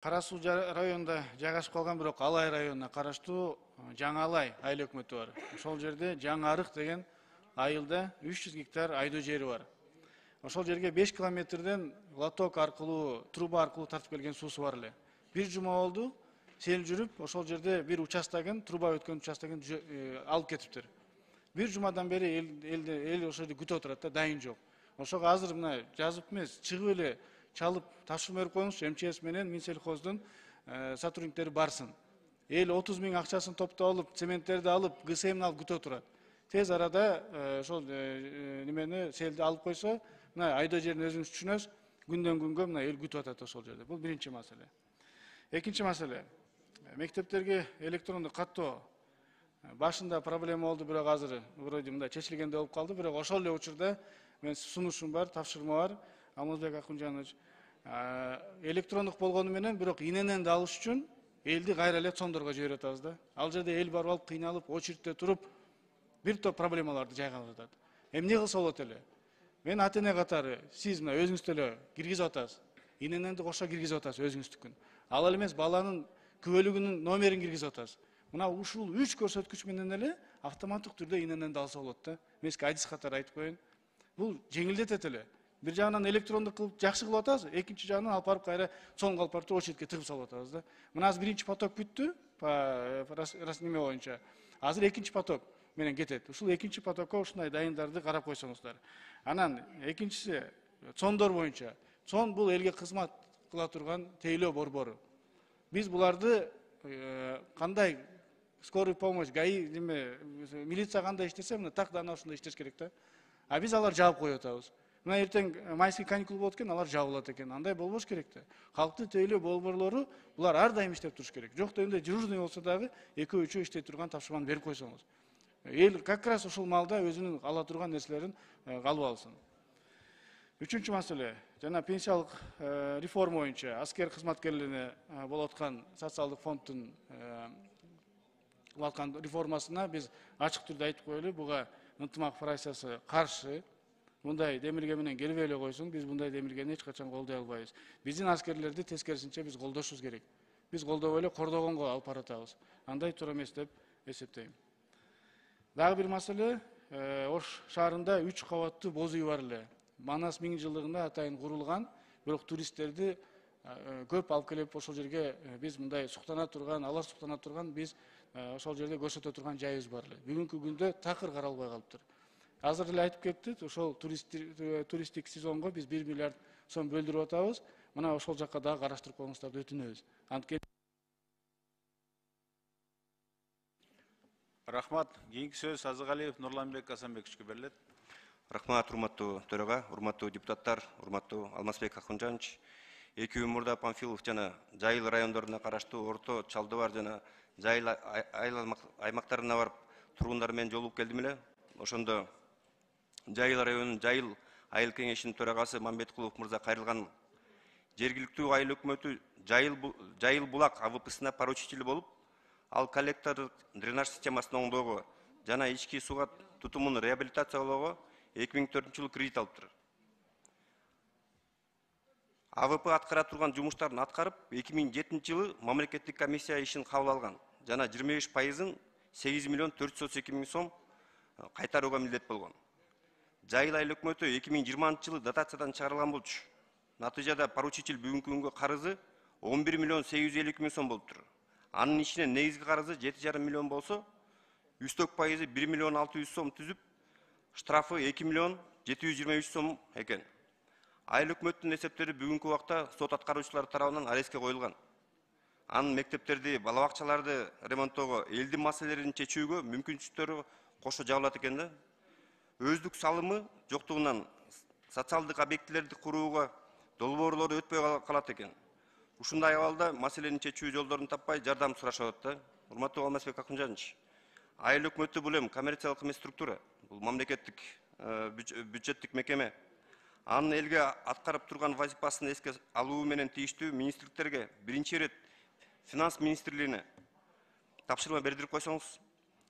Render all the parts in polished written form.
Кара Суу районунда жайгашып калган, бирок Алай районуна караштуу Жаңы Алай айыл өкмөтү бар. Ошол жерде Жаңы Арык деген айылда 300 гектар айдоо жери бар. Ошол жерге 5 километрден лоток аркылуу, труба аркылуу тартып келген суусу бар эле. Бир жума болду, сел жүрүп, ошол жерде бир участогун, труба өткөн участогун алып кетиптир. Бир жумадан бери эл ошол жерде күтүп отурат да, дайын жок. Ошого азыр мына жазып эмес, чыгып эле чалып тапшырма берип коюңузчу, МЧС менен Минсельхоздун сотрудниктери барсын. Эл 30 000 акчасын топтоп алып, цементтерди алып, ГСМ'ни алып күтүп отурат. Тез арада ошол немени селди алып койсо, мына айдоо жерин өзүңүз түшүнөсүз, күндөн күнгө мына эл күтүп атат ошол жерде. Бул биринчи маселе. Экинчи маселе. Мектептерге электрондук каттоо башында проблема болду, бирок азыр вроде мындай чечилгендей болуп калды, бирок ошол эле учурда мен сунушум бар, тапшырма бар. Алмазбек Акунжанович, электрондук болгону менен, бирок иненен да алыш үчүн элди кайра эле цондорго жиберип атабыз да. Ал жерде эл барып алып, кыйналып, очередте туруп, бир топ проблемаларды жайгап атат. Эмне кылса болот эле? Мен ата-эне катары, сиз мына өзүңүз деле киргизип атасыз. Инененди кошо киргизип атасыз өзүңүздүкүн. Ал эмес, баланын күбөлүгүнүн номерин киргизип атасыз. Мына ушул 3 көрсөткүч менен эле автоматтык түрдө инененди алса болот да. Мен сизге адис катары айтып коеюн. Бул жеңилдетет эле. Бир жагынан электрондук кылып жакшы кылып атабыз, экинчи жагынан алып барып кайра чоң алып барып очередке тыгып салып атабыз да. Мына азыр биринчи поток бүттү, неме боюнча. Азыр экинчи поток менен кетет. Ушул экинчи потокко ушундай дайындарды карап койсоңуздар. Анан экинчиси цондор боюнча. Цон бул элге кызмат кыла турган тейлөө борбору. Биз буларды кандай скорый помощь, ГАИ, милиция кандай иштесе, мына так да ошондой иштеш керек да. А биз алар жаап коюп атабыз. Мына эртең майский каникул болот экен, алар жабылат экен. Андай болбош керек да. Калктын тейлөө борборлору булар ар дайым иштеп туруш керек. Жок дегенде дежурный болсо дагы 2-3 иштей турган тапшырманы берип койсоңуз. Эл как раз ушул маалда өзүнүн ала турган нерселерин калып алсын. Үчүнчү маселе, жана пенсиялык реформа боюнча аскер кызматкерлерине болуп аткан социалдык фонддун аткан реформасына биз ачык түрдө айтып коелу, буга ынтымак фракциясы каршы. Мындай демилге менен келбей эле койсуң, биз мындай демилгени эч качан колдой албайбыз. Биздин аскерлерди тескерисинче биз колдошубуз керек. Биз колдобой эле кордогонго алып баратабыз. Андай туура эмес деп эсептейм. Дагы бир маселе, Ош шаарында 3 кабаттуу боз үй бар эле. Манас 1000 жылдыгында атайын курулган, бирок туристтерди көп алып келип ошол жерге биз мындай суктана турган, алар суктана турган, биз ошол жерде көрсөтө турган жайыбыз бар эле. Бүгүнкү күндө такыр каралбай калыптыр. Азыр эле айтып кетти, ошол туристтик сезонго биз 1 миллиард сом бөлдүрүп атабыз. Мына ошол жакка дагы караштырып коюңуздарды өтүнөбүз. Рахмат. Кийинки сөз Азыгалиев Нурланбек Асанбековичке берилет. Рахмат, урматтуу төрага, урматтуу депутаттар, урматтуу Алмазбек Акунжанович. Эки мурда Памфилов жана Жайыл райондоруна караштуу Орто, Чалдыбар жана Жайыл айыл аймактарына барып тургундар менен жолугуп келдим эле. Ошондо Жайыл районунун Жайыл айыл кеңешинин төрагасы Мамбеткулов мырза кайрылган жергиликтүү айыл өкмөтү Жайыл булак АВПсына поручитель болуп, ал коллектор дренаж системасынын оңдоого жана ички сууга тутумун реабилитациялоого 2004-жылы кредит алыптыр. АВП аткара турган жумуштарын аткарып, 2007-жылы мамлекеттик комиссия ишин кабыл алган жана 25%-ын 8 миллион 432 миң сом кайтарууга милдет болгон. Жайыл айыл өкмөтү 2020-жылы дотациядан чыгарылган болчу. Натыйжада поручитель бүгүнкү күнгө карызы 11 миллион 852 миң сом болуптур. Анын ичинен негизги карызы 7,5 миллион болсо, үстөк пайызы 1 миллион 600 сом түзүп, штрафы 2 миллион 723 сом экен. Айыл өкмөттүн эсептери бүгүнкү убакта сот аткаруучулары тарабынан арестке коюлган. Анын мектептерди, бала бакчаларды ремонттоого, элдин маселелерин чечүүгө мүмкүнчүлүктөрү кошо жабылат экен да. Өздүк салымы жоктугунан социалдык объектилерди курууга долбоорлору өтпөй калат экен. Ушундай абалда маселени чечүү жолдорун таппай жардам сурашат да. Урматтуу Алмазбек Акунжанович, айыл өкмөтү бул эми коммерциялык эмес структура, бул мамлекеттик бюджеттик мекеме. Анын элге аткарып турган вазифасын эске алуу менен тийиштүү министрликтерге биринчи ирет финанс министрлигине тапшырма бердирип койсоңуз,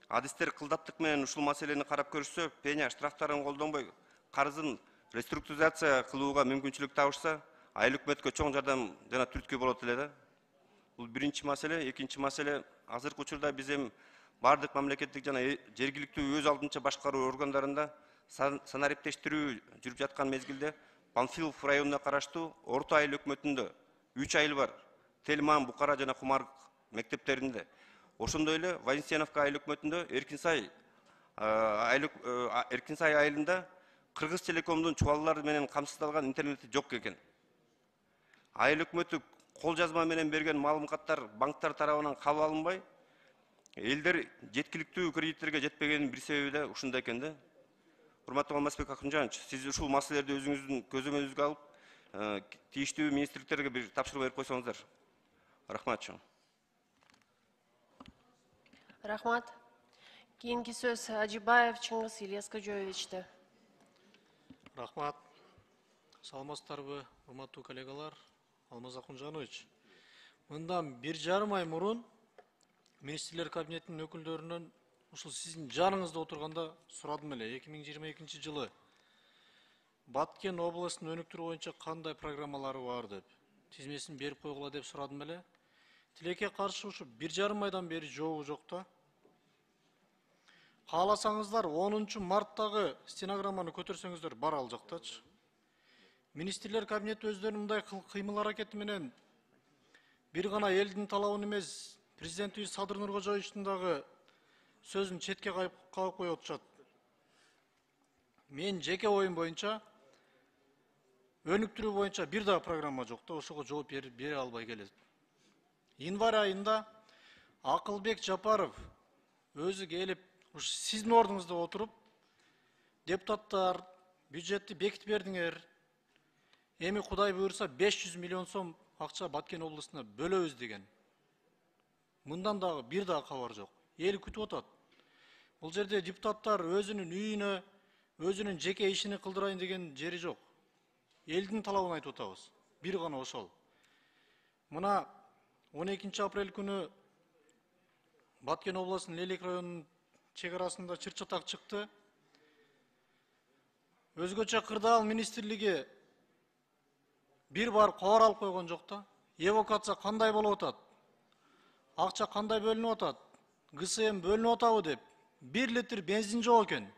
адистер кылдаттык менен ушул маселени карап көрүшсө, пеня штрафтарын колдонбой, карызын реструктуризация кылууга мүмкүнчүлүк табышса, айыл өкмөткө чоң жардам жана түрткү болот эле да. Бул биринчи маселе. Экинчи маселе, азыркы учурда биз эми бардык мамлекеттик жана жергиликтүү өз алдынча башкаруу органдарында санариптештирүү жүрүп жаткан мезгилде Панфилов районуна караштуу Орто Айыл өкмөтүндө 3 айыл бар. Тельман, Букара жана Кумар мектептеринде. Ошондой эле Вознесеновка айыл өкмөтүндө Эркинсай айылында Кыргыз Телекомдун чубалалары менен камсыздалган интернети жок экен. Айыл өкмөтү кол жазма менен берген маалыматтар банктар тарабынан кабыл алынбай, элдер жеткиликтүү кредиттерге жетпегенин бир себеби да ушунда экен да. Урматтуу Алмазбек Акынжанович, сиз ушул маселелерди өзүңүздүн көзөмөлүңүзгө алып, тийиштүү министрликтерге бир тапшырма берип койсоңуздар. Рахмат. Рахмат. Кийинки сөз Ажибаев Чыңгыз Ильяс Кожоевичте. Рахмат. Саламатсыздарбы, урматтуу коллегалар, Алмаз Акынжанович. Мындан 1,5 ай мурун министрлер кабинетинин өкүлдөрүнөн ушул сиздин жаныңызда отурганда сурадым эле. 2022 жылы Баткен областын өнүктүрүү боюнча кандай программалары бар деп, тизмесин берип койгула деп сурадым эле. Тилекке каршы ушу 1,5 айдан бери жообу жок да. Кааласаңыздар 10 марттагы стенограмманы көтөрсөңүздөр бар ал жактачы. Министрлер кабинети өздөрүнүн мындай кыймыл аракети менен бир гана элдин талабын эмес, президентибиз Садыр Нуркожоевичтин дагы сөзүн четке кагып коюп атышат. Мен жеке оюм боюнча өнүктүрүү боюнча бир да программа жок да, ошого жооп бере албай келет. Январь айында Акылбек Жапаров өзү келип, сиздин ордуңузда отуруп, депутаттар бюджетти бекитип бердиңер. Эми Кудай буйрса 500 миллион сом акча Баткен областына бөлөбүз деген. Мындан дагы бир да кабар жок. Эл күтүп атат. Бул жерде депутаттар өзүнүн үйүнө, өзүнүн жеке ишини кылдырайын деген жери жок. Элдин талабын айтып атабыз. Бир гана ошол. Мына 12 апрель күнү Баткен областынын Лелек районунун чек арасында чыр-чатак чыкты. Өзгөчө кырдаал министрлиги бир бар кабар алып койгон жок да. Эвакуация кандай болуп атат? Акча кандай бөлүнүп атат? ГСМ бөлүнүп атабы деп 1 литр бензин жок экен.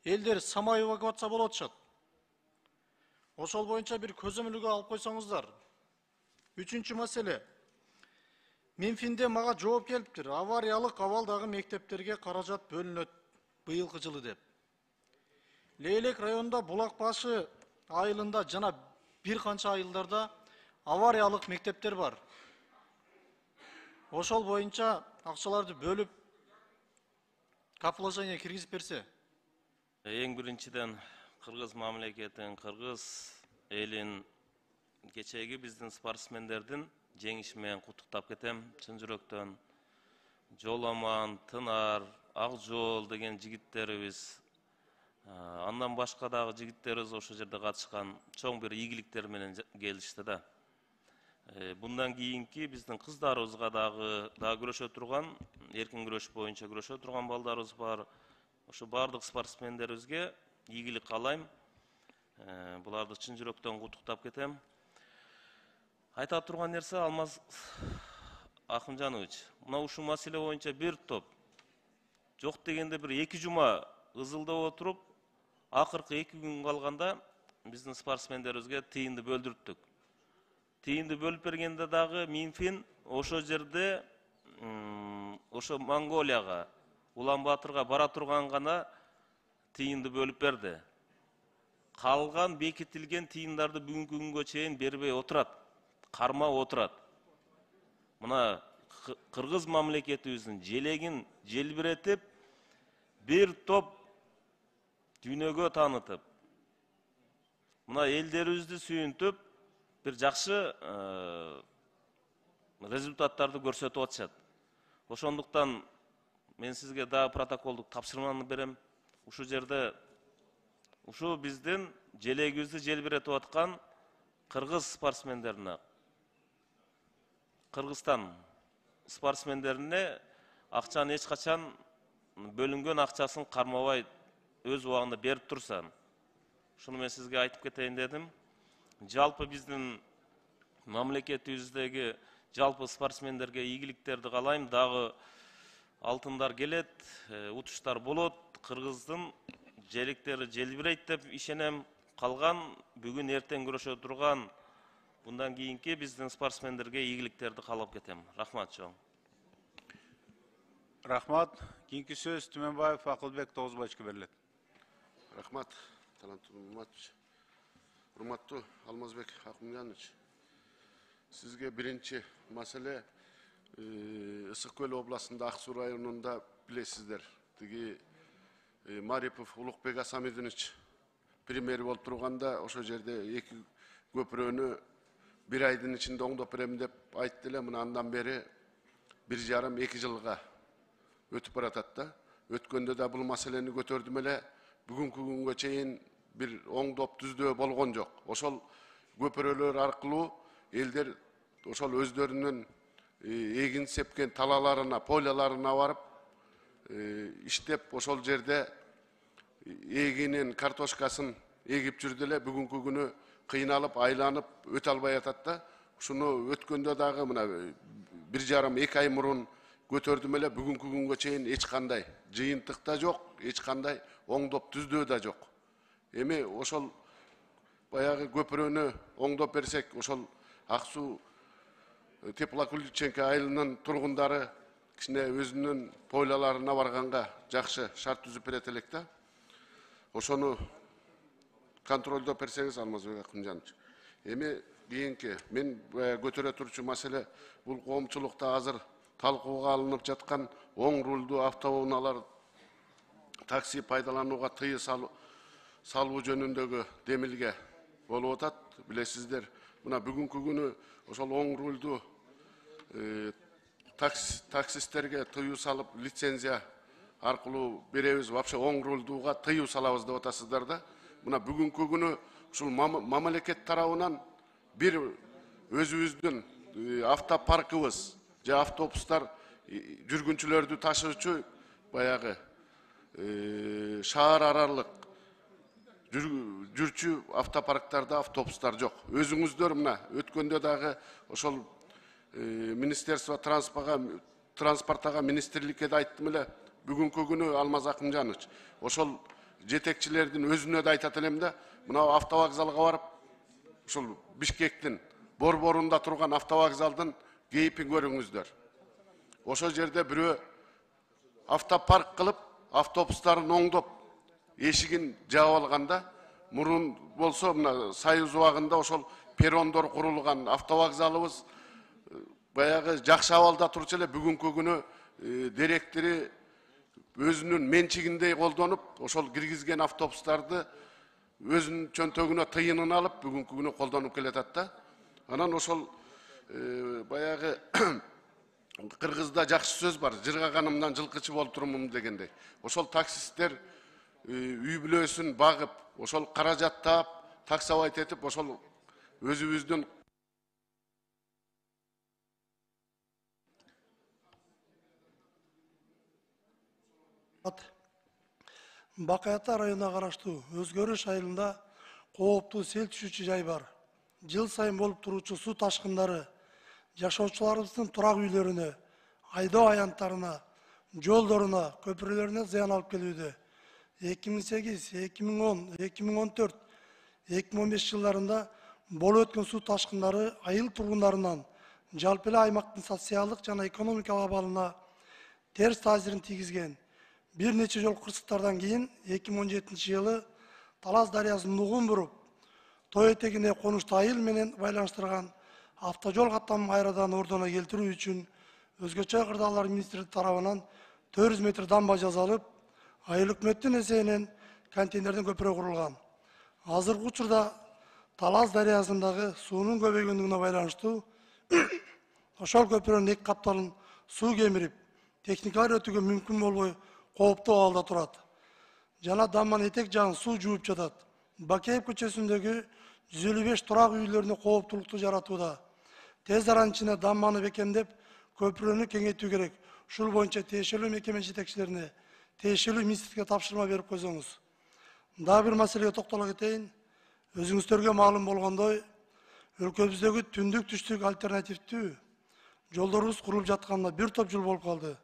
Элдер сама эвакуация болуп атышат. Ошол боюнча бир көзөмөлгө алып койсоңуздар. 3-чү маселе. Минфинде мага жооп келиптир. Авариялык абалдагы мектептерге каражат бөлүнөт быйылкы жылы деп. Лейлек районунда Булак Башы айылында жана бир канча айылдарда авариялык мектептер бар. Ошол боюнча акчаларды бөлүп капиталование киргизип берсе. Эң биринчиден Кыргыз мамлекетин, Кыргыз элин кечеги биздин спортсмендердин жеңиши менен куттуктап кетем. Чын жүрөктөн Жоламан, Тынар, Акжол деген жигиттерибиз, андан башка дагы жигиттерибиз ошол жерде катышкан чоң бир ийгиликтер менен келишти да. Bundan kийинки биздин кыздарыбызга дагы күрөшө турган, эркин күрөш боюнча күрөшө турган балдарыбыз бар. Ошо бардык спортсмендерибизге ийгилик каалайм. Буларды чын жүрөктөн куттуктап кетем. Айта турган нерсе Алмаз Акынжанович, мына ушул маселе боюнча бир топ жок дегенде бир 2 жума ызылдап отуруп, акыркы 2 күн калганда биздин спортсмендерибизге тыйынды бөлдүрттүк. Тыйынды бөлүп бергенде дагы Минфин ошо жерде ошо Монголияга, Улан-Батырга бара турган гана тыйынды бөлүп берди. Калган бекитилген тыйындарды бүгүнкү күнгө чейин бербей отурат, кармап отурат. Мына Кыргыз мамлекетибиздин желегин желбиретип, бир топ дүйнөгө таанытып, мына элдерибизди сүйүнтүп, бир жакшы результаттарды көрсөтүп атышат. Ошондуктан мен сизге дагы протоколдук тапшырманы берем. Ушул жерде ушу биздин желегибизди желбиретип аткан кыргыз спортсмендерине, Кыргызстан спортсмендерине акчаны эч качан бөлүнгөн акчасын кармабай өз убагында берип турса. Шуну мен сизге айтып кетейин дедим. Жалпы биздин мамлекетибиздеги жалпы спортсмендерге ийгиликтерди каалайм. Дагы алтындар келет, утуштар болот. Кыргыздын желектери желбирейт деп ишенем. Калган бүгүн эртең күрөшө турган bundan keyinki биздин спортсмендерге ийгиликтерди каалап кетем. Рахмат чоң. Рахмат. Кийинки сөз Түменбаев Акылбек Тогузбайчке берилет. Рахмат, Талант Уматович. Урматтуу Алмазбек Акмжанович. Сизге биринчи маселе Ысык Көл областында Ак Суу районунда билесиздер. Тиги Марипов Улукбек Асамидинович премьер болуп турганда ошол жерде эки көпүрөнү bir айдын ичинде оңдоп берем деп айтты эле. Мына андан бери 1,5-2 жылга өтүп баратат да. Өткөндө да бул маселени көтөрдүм эле. Бүгүнкү күнгө чейин бир оңдоп түздөө болгон жок. Ошол көпүрөлөр аркылуу элдер ошол өздөрүнүн эгин сепкен талаларына, пойлаларына барып иштеп ошол жерде эгинин картошкасын эгип жүрдү эле. Бүгүнкү күнү кыйналып, айланып өтө албай атат да. Ушуну өткөндө дагы мына 1,5-2 ай мурун көтөрдүм эле. Бүгүнкү күнгө чейин эч кандай жыйынтык да жок, эч кандай оңдоп түздөө да жок. Эми ошол баягы көпүрөнү оңдоп берсек, ошол Ак Суу Теплоключенко айылынын тургундары кичине өзүнүн пойлаларына барганга жакшы шарт түзүп берет элек да. Ошону контролдоп берсеңиз, Алмазбек Акмжанович. Эми кийинки мен көтөрө турчу маселе бул коомчулукта азыр талкууга алынып жаткан оң рулдуу автоунаалар такси пайдаланууга тыюу салуу жөнүндөгү демилге болуп атат. Билесиздер, мына бүгүнкү күнү ошол оң рулдуу таксисттерге тыюу салып лицензия аркылуу беребиз, вообще оң рулдууга тыюу салабыз деп атасыздар да. Мына бүгүнкү күнү ушул мамлекет тарабынан бир өзүбүздүн автопаркыбыз же автобустар жүргүнчүлөрдү ташуучу баягы шаар аралык жүрчү автопарктарда автобустар жок. Өзүңүздөр мына өткөндө дагы ошол Министерство транспорттага министрликке да айттым эле. Бүгүнкү күнү Алмаз Акмжанович, ошол жетекчилердин өзүнө да айтат элем да, мына автовокзалга барып, ушул Бишкектин борборунда турган автовокзалдын кейпин көрүңүздөр. Ошол жерде бирөө автопарк кылып, автобустарын оңдоп, эшигин жаап алганда, мурун болсо мына Союз убагында ошол перрондор курулган автовокзалыбыз баягы жакшы абалда турчу эле. Бүгүнкү күнү директори өзүнүн менчигиндей колдонуп, ошол киргизген автобустарды өзүнүн чөнтөгүнө тыйынын алып, бүгүнкү күнү колдонуп келатат да. Анан ошол баягы Кыргызда жакшы сөз бар, жыргаганымдан жылкычы болуп турмун дегендей. Ошол таксисттер үй бүлөсүн багып, ошол каражат таап, таксовать этип, ошол өзүбүздүн Бакай Ата районуна караштуу Өзгөрүш айылында кооптуу сел түшүүчү жай бар. Жыл сайын болуп туруучу суу ташкындары жашоочуларыбыздын турак үйлөрүнө, айдоо аянттарына, жолдоруна, көпүрөлөрүнө зыян алып келүүдө. 2008, 2010, 2014, 2015 жылдарында болуп өткөн суу ташкындары айыл тургундарынан жалпы эле аймактын социалдык жана экономикалык абалына терс таасирин тийгизген. Bir neçe жол кырсыктардан кийин 2017 жылы Талас дарыясын нугун буруп, тоо этегине конуштуу айыл менен байланыштырган автожол каттамын кайрадан ордуна келтирүү үчүн өзгөчө кырдаалар министрлиги тарабынан 400 метр дамба жасалып, айыл өкмөттүн эсебинен контейнерден көпүрө курулган. Азыркы учурда Талас дарыясындагы суунун көбөйгөндүгүнө байланыштуу ошол көпүрөнүн эки капталын суу кемирип, техникалар өтүүгө мүмкүн болбой кооптуу абалда турат. Жана дамбанын этек жагын суу жууп жатат. Бакеев көчөсүндөгү 155 турак үйлөрүнө кооптулукту жаратууда. Тез аранын ичинде дамбаны бекемдеп, көпүрөнү кеңейтүү керек. Ушул боюнча тиешелүү мекеме жетекчилерине, тиешелүү министрликке тапшырма берип койсоңуз. Дагы бир маселеге токтоло кетейин. Өзүңүздөргө маалым болгондой, өлкөбүздөгү түндүк түштүк альтернативдүү жолдорубуз курулуп жатканына бир топ жыл болуп калды.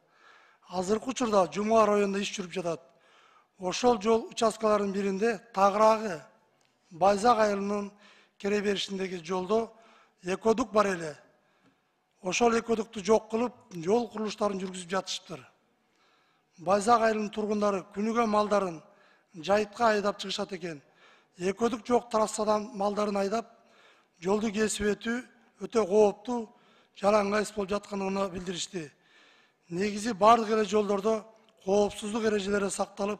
Азыркы учурда Жумаа районунда иш жүрүп жатат. Ошол жол участкаларынын биринде тагыраагы Байзак айылынын кере беришиндеги жолдо экодук бар эле. Ошол экодукту жок кылып, жол курулуштарын жүргүзүп жатышыптыр. Байзак айылынын тургундары күнүгө малдарын жайытка айдап чыгышат экен. Экодук жок трассадан малдарын айдап, жолду кесип өтүү өтө кооптуу, жана ыңгайсыз болуп жатканын билдиришти. Негизи бардык эле жолдордо коопсуздук эрежелери сакталып,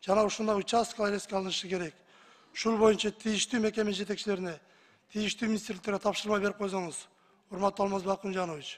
жана ушундай участкалар эске алынышы керек. Ушул боюнча тийиштүү мекеме жетекчилерине, тийиштүү министрликтерге тапшырма берип койсоңуз, урматтуу Алмазбек Акунжанович.